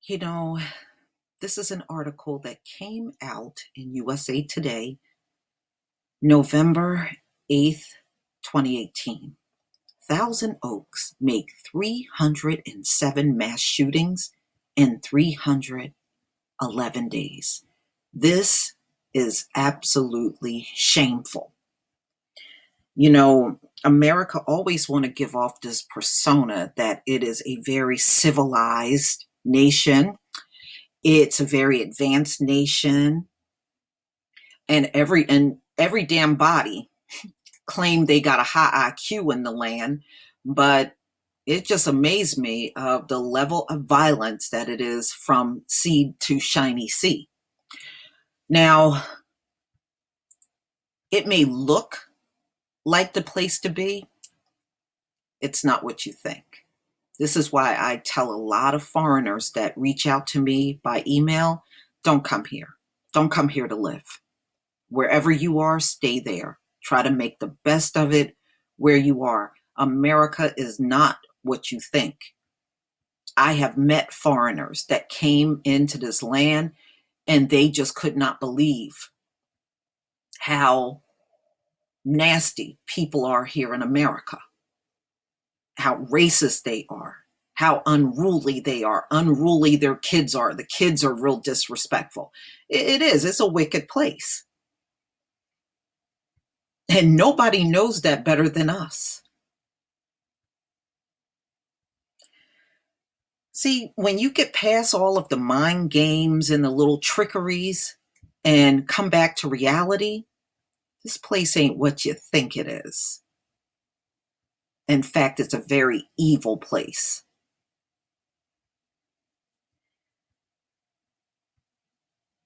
You know, this is an article that came out in USA Today, November 8th, 2018. Thousand Oaks make 307 mass shootings in 311 days. This is absolutely shameful. America always want to give off this persona that it is a very civilized nation. It's a very advanced nation, and every damn body claim they got a high IQ in the land, but it just amazed me of the level of violence that it is from sea to shiny sea. Now, it may look like the place to be. It's not what you think. This is why I tell a lot of foreigners that reach out to me by email, don't come here. Don't come here to live. Wherever you are, stay there. Try to make the best of it where you are. America is not what you think. I have met foreigners that came into this land and they just could not believe how nasty people are here in America, how racist they are, how unruly they are, unruly their kids are. The kids are real disrespectful. It is. It's a wicked place. And nobody knows that better than us. See, when you get past all of the mind games and the little trickeries and come back to reality, this place ain't what you think it is. In fact, it's a very evil place.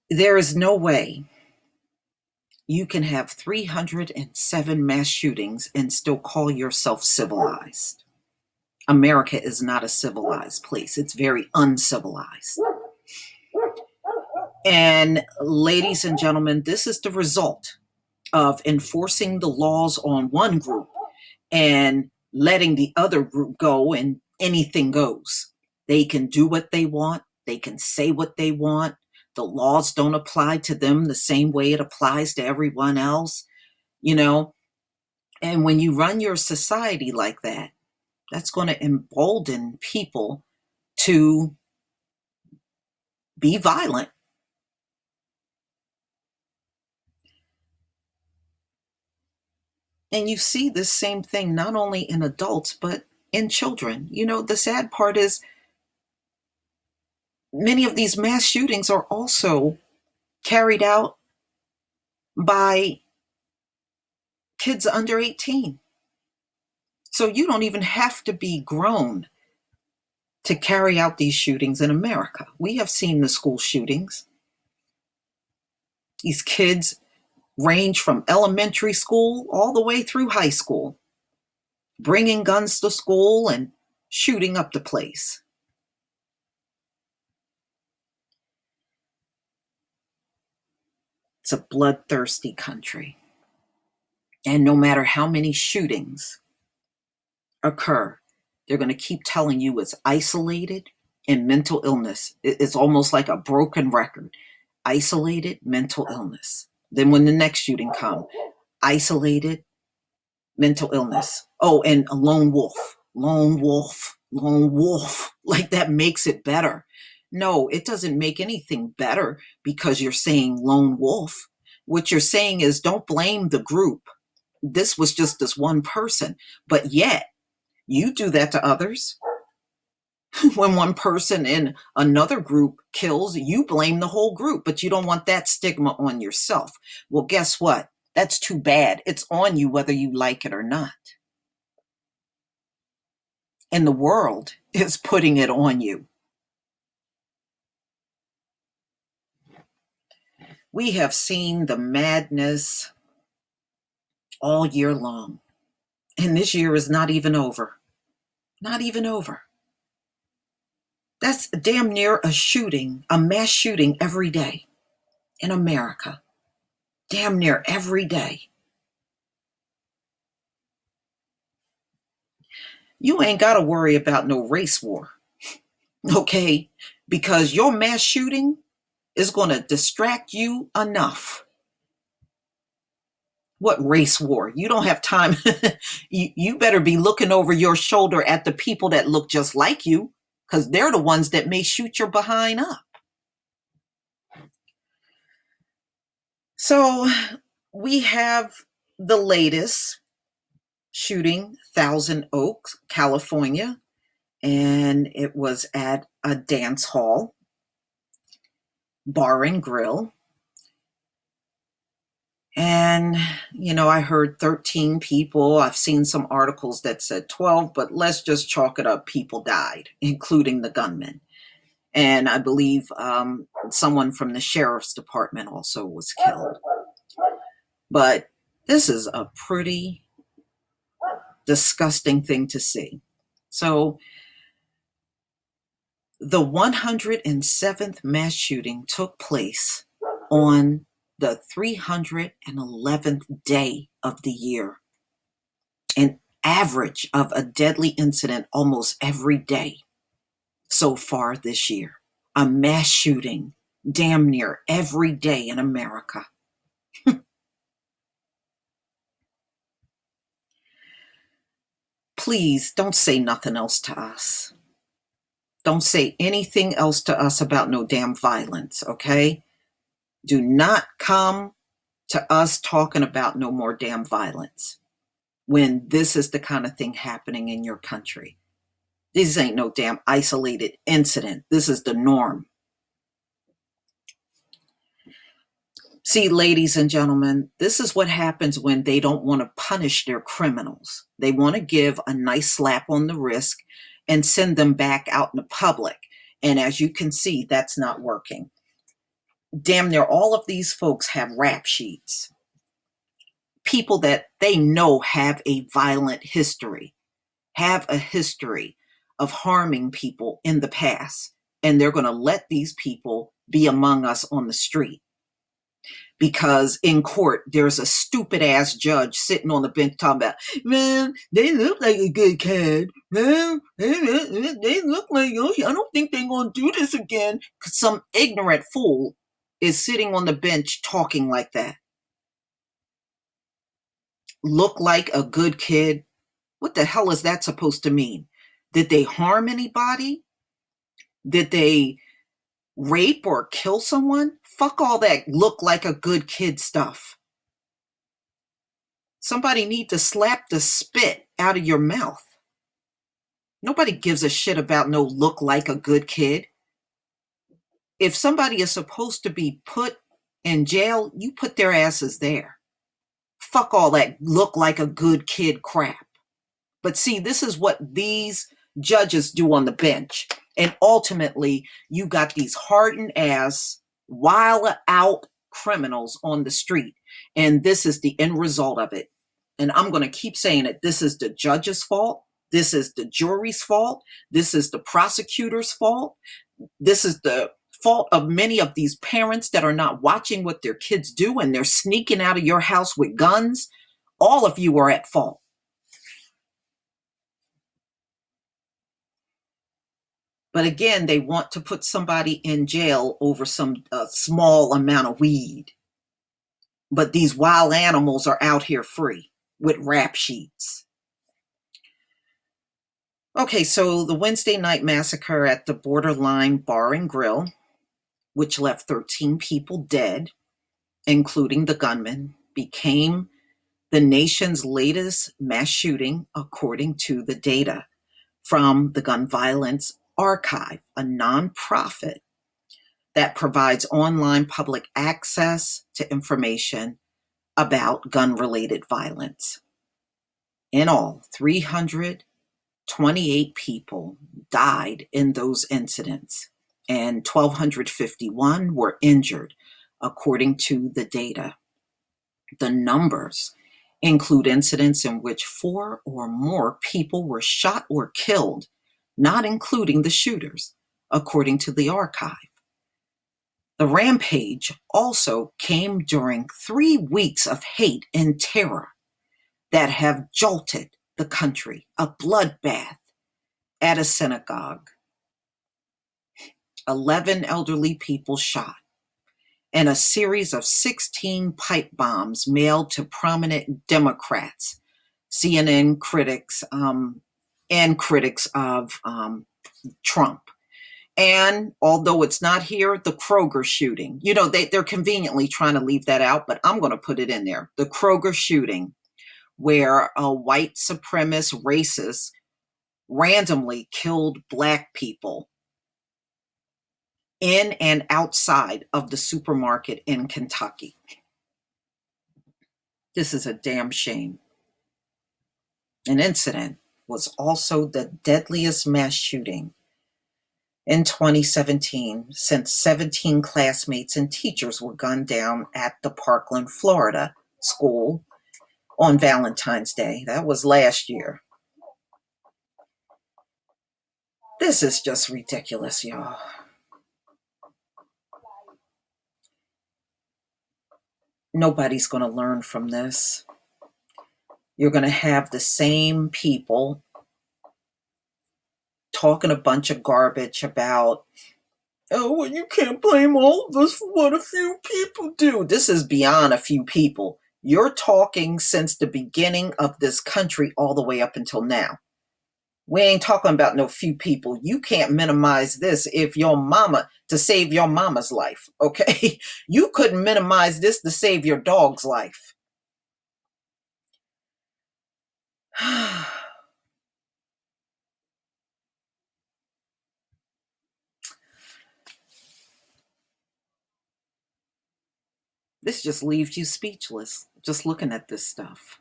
There is no way you can have 307 mass shootings and still call yourself civilized. America is not a civilized place. It's very uncivilized. And ladies and gentlemen, this is the result of enforcing the laws on one group and letting the other group go, and anything goes. They can do what they want. They can say what they want. The laws don't apply to them the same way it applies to everyone else, you know. And when you run your society like that, that's going to embolden people to be violent. And you see this same thing not only in adults, but in children. The sad part is many of these mass shootings are also carried out by kids under 18. So you don't even have to be grown to carry out these shootings in America. We have seen the school shootings. These kids range from elementary school all the way through high school, bringing guns to school and shooting up the place. It's a bloodthirsty country. And no matter how many shootings occur, they're going to keep telling you it's isolated and mental illness. It's almost like a broken record. Isolated mental illness. Then when the next shooting comes, isolated mental illness. Oh, and a lone wolf, lone wolf, lone wolf. Like that makes it better. No, it doesn't make anything better because you're saying lone wolf. What you're saying is don't blame the group. This was just this one person. But yet, you do that to others. When one person in another group kills, you blame the whole group, but you don't want that stigma on yourself. Well, guess what? That's too bad. It's on you whether you like it or not. And the world is putting it on you. We have seen the madness all year long. And this year is not even over. Not even over. That's damn near a shooting, a mass shooting every day in America. Damn near every day. You ain't got to worry about no race war. okay? Because your mass shooting is going to distract you enough. What race war? You don't have time. You better be looking over your shoulder at the people that look just like you, because they're the ones that may shoot your behind up. So we have the latest shooting, Thousand Oaks, California, and it was at a dance hall, bar and grill. And, I heard 13 people. I've seen some articles that said 12, but let's just chalk it up. People died, including the gunman. And I believe someone from the sheriff's department also was killed. But this is a pretty disgusting thing to see. So the 107th mass shooting took place on the 311th day of the year. An average of a deadly incident almost every day so far this year. A mass shooting damn near every day in America. Please don't say nothing else to us. Don't say anything else to us about no damn violence, okay? Do not come to us talking about no more damn violence when this is the kind of thing happening in your country. This ain't no damn isolated incident. This is the norm. See, ladies and gentlemen, this is what happens when they don't want to punish their criminals. They want to give a nice slap on the wrist and send them back out in the public. And as you can see, that's not working. Damn near all of these folks have rap sheets. People that they know have a violent history, have a history of harming people in the past. And they're going to let these people be among us on the street. Because in court, there's a stupid ass judge sitting on the bench talking about, man, they look like a good kid. Man, they look like, oh, I don't think they're going to do this again. Because some ignorant fool is sitting on the bench talking like that. Look like a good kid. What the hell is that supposed to mean? Did they harm anybody? Did they rape or kill someone? Fuck all that look like a good kid stuff. Somebody need to slap the spit out of your mouth. Nobody gives a shit about no look like a good kid. If somebody is supposed to be put in jail, you put their asses there. Fuck all that look like a good kid crap. But see, this is what these judges do on the bench. And ultimately, you got these hardened ass, wild out criminals on the street. And this is the end result of it. And I'm going to keep saying it. This is the judge's fault. This is the jury's fault. This is the prosecutor's fault. This is the fault of many of these parents that are not watching what their kids do and they're sneaking out of your house with guns. All of you are at fault. But again, they want to put somebody in jail over some small amount of weed. But these wild animals are out here free with rap sheets. Okay, so the Wednesday night massacre at the Borderline Bar and Grill, which left 13 people dead, including the gunman, became the nation's latest mass shooting, according to the data from the Gun Violence Archive, a nonprofit that provides online public access to information about gun-related violence. In all, 328 people died in those incidents, and 1,251 were injured, according to the data. The numbers include incidents in which 4 or more people were shot or killed, not including the shooters, according to the archive. The rampage also came during 3 weeks of hate and terror that have jolted the country, a bloodbath at a synagogue, 11 elderly people shot, and a series of 16 pipe bombs mailed to prominent Democrats, CNN critics, and critics of Trump. And although it's not here, the Kroger shooting, they're conveniently trying to leave that out, but I'm going to put it in there. The Kroger shooting, where a white supremacist racist randomly killed Black people in and outside of the supermarket in Kentucky. This is a damn shame. An incident was also the deadliest mass shooting in 2017 since 17 classmates and teachers were gunned down at the Parkland, Florida school on Valentine's Day. That was last year. This is just ridiculous, y'all. Nobody's going to learn from this. You're going to have the same people talking a bunch of garbage about, oh, well, you can't blame all of us for what a few people do. This is beyond a few people. You're talking since the beginning of this country all the way up until now. We ain't talking about no few people. You can't minimize this to save your mama's life, okay? You couldn't minimize this to save your dog's life. This just leaves you speechless, just looking at this stuff.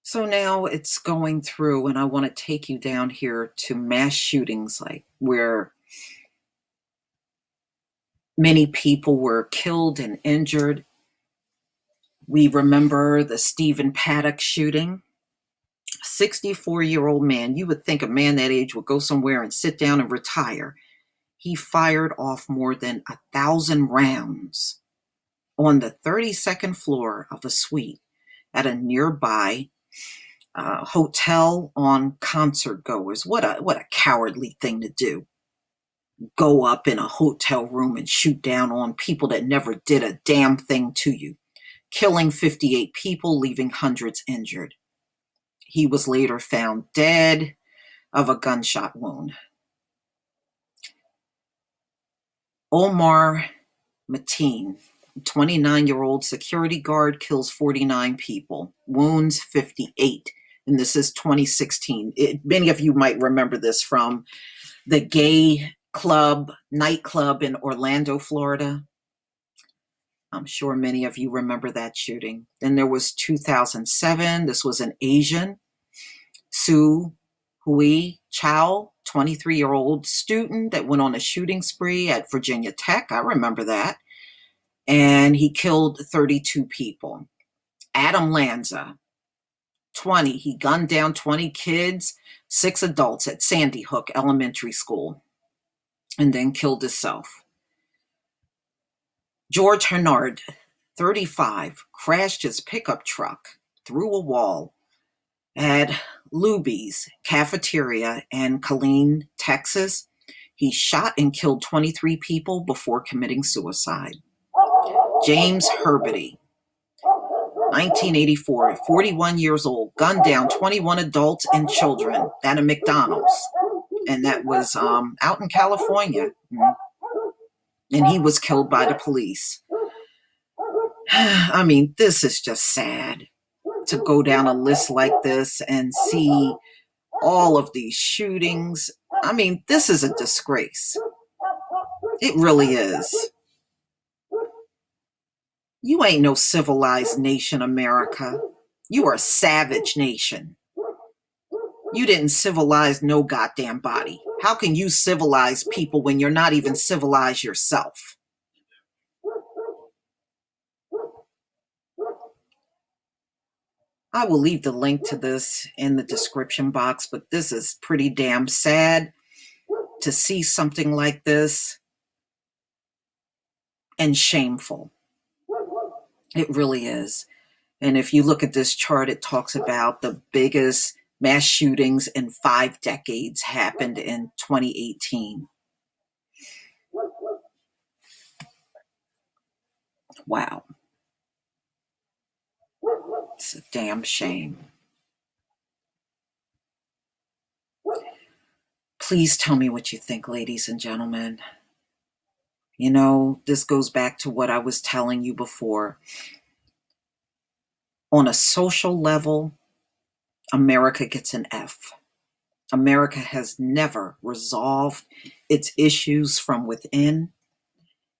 So now it's going through, and I want to take you down here to mass shootings, like where many people were killed and injured. We remember the Stephen Paddock shooting. 64-year-old man. You would think a man that age would go somewhere and sit down and retire. He fired off more than 1,000 rounds on the 32nd floor of a suite at a nearby hotel on concert goers. What a cowardly thing to do. Go up in a hotel room and shoot down on people that never did a damn thing to you, killing 58 people, leaving hundreds injured. He was later found dead of a gunshot wound. Omar Mateen, 29-year-old security guard, kills 49 people, wounds 58. And this is 2016. Many of you might remember this from the gay nightclub in Orlando, Florida. I'm sure many of you remember that shooting. Then there was 2007. This was an Asian, Su Hui Chao, 23-year-old student that went on a shooting spree at Virginia Tech. I remember that. And he killed 32 people. Adam Lanza, 20. He gunned down 20 kids, 6 adults at Sandy Hook Elementary School, and then killed himself. George Hernard, 35, crashed his pickup truck through a wall at Luby's Cafeteria in Killeen, Texas. He shot and killed 23 people before committing suicide. James Herberty, 1984, 41 years old, gunned down 21 adults and children at a McDonald's. And that was out in California. And he was killed by the police. I mean, this is just sad to go down a list like this and see all of these shootings. I mean, this is a disgrace. It really is. You ain't no civilized nation, America. You are a savage nation. You didn't civilize no goddamn body. How can you civilize people when you're not even civilized yourself? I will leave the link to this in the description box, but this is pretty damn sad to see something like this, and shameful. It really is. And if you look at this chart, it talks about the biggest mass shootings in 5 decades happened in 2018. Wow. It's a damn shame. Please tell me what you think, ladies and gentlemen. You know, this goes back to what I was telling you before. On a social level, America gets an F. America has never resolved its issues from within.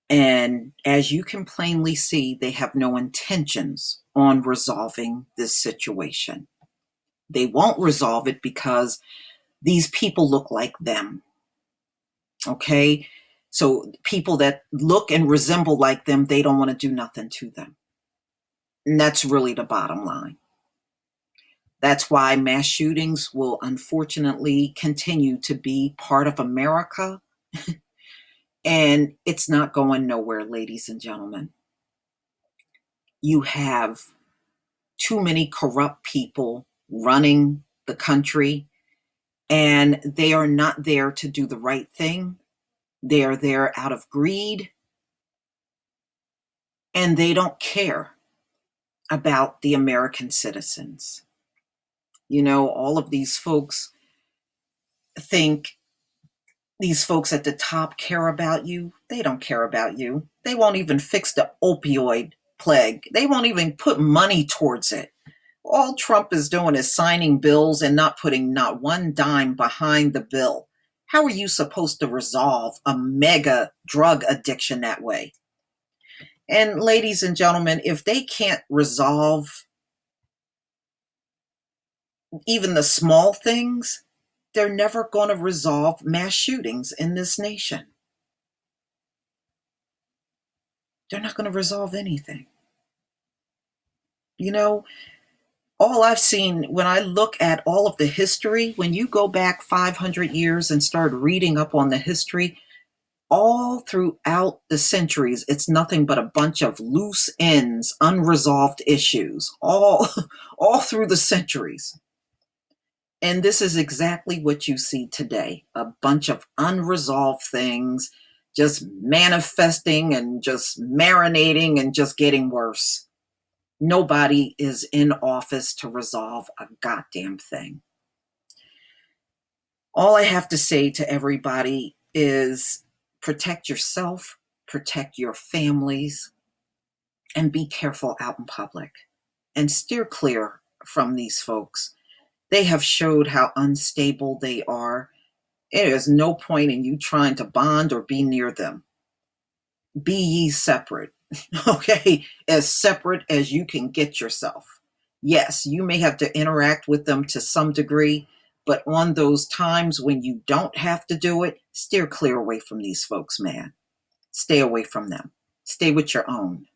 And as you can plainly see, they have no intentions on resolving this situation. They won't resolve it because these people look like them. Okay? So people that look and resemble like them, they don't want to do nothing to them. And that's really the bottom line. That's why mass shootings will unfortunately continue to be part of America. And it's not going nowhere, ladies and gentlemen. You have too many corrupt people running the country, and they are not there to do the right thing. They are there out of greed, and they don't care about the American citizens. You know, all of these folks think these folks at the top care about you. They don't care about you. They won't even fix the opioid plague. They won't even put money towards it. All Trump is doing is signing bills and not putting not one dime behind the bill. How are you supposed to resolve a mega drug addiction that way? And ladies and gentlemen, if they can't resolve even the small things, they're never going to resolve mass shootings in this nation. They're not going to resolve anything. You know, all I've seen when I look at all of the history, when you go back 500 years and start reading up on the history, all throughout the centuries, it's nothing but a bunch of loose ends, unresolved issues, all through the centuries. And this is exactly what you see today, a bunch of unresolved things just manifesting and just marinating and just getting worse. Nobody is in office to resolve a goddamn thing. All I have to say to everybody is protect yourself, protect your families, and be careful out in public. And steer clear from these folks. They have showed how unstable they are. There is no point in you trying to bond or be near them. Be ye separate, okay? As separate as you can get yourself. Yes, you may have to interact with them to some degree, but on those times when you don't have to do it, steer clear away from these folks, man. Stay away from them. Stay with your own.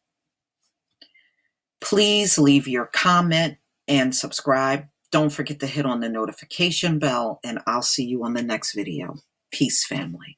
Please leave your comment and subscribe. Don't forget to hit on the notification bell, and I'll see you on the next video. Peace, family.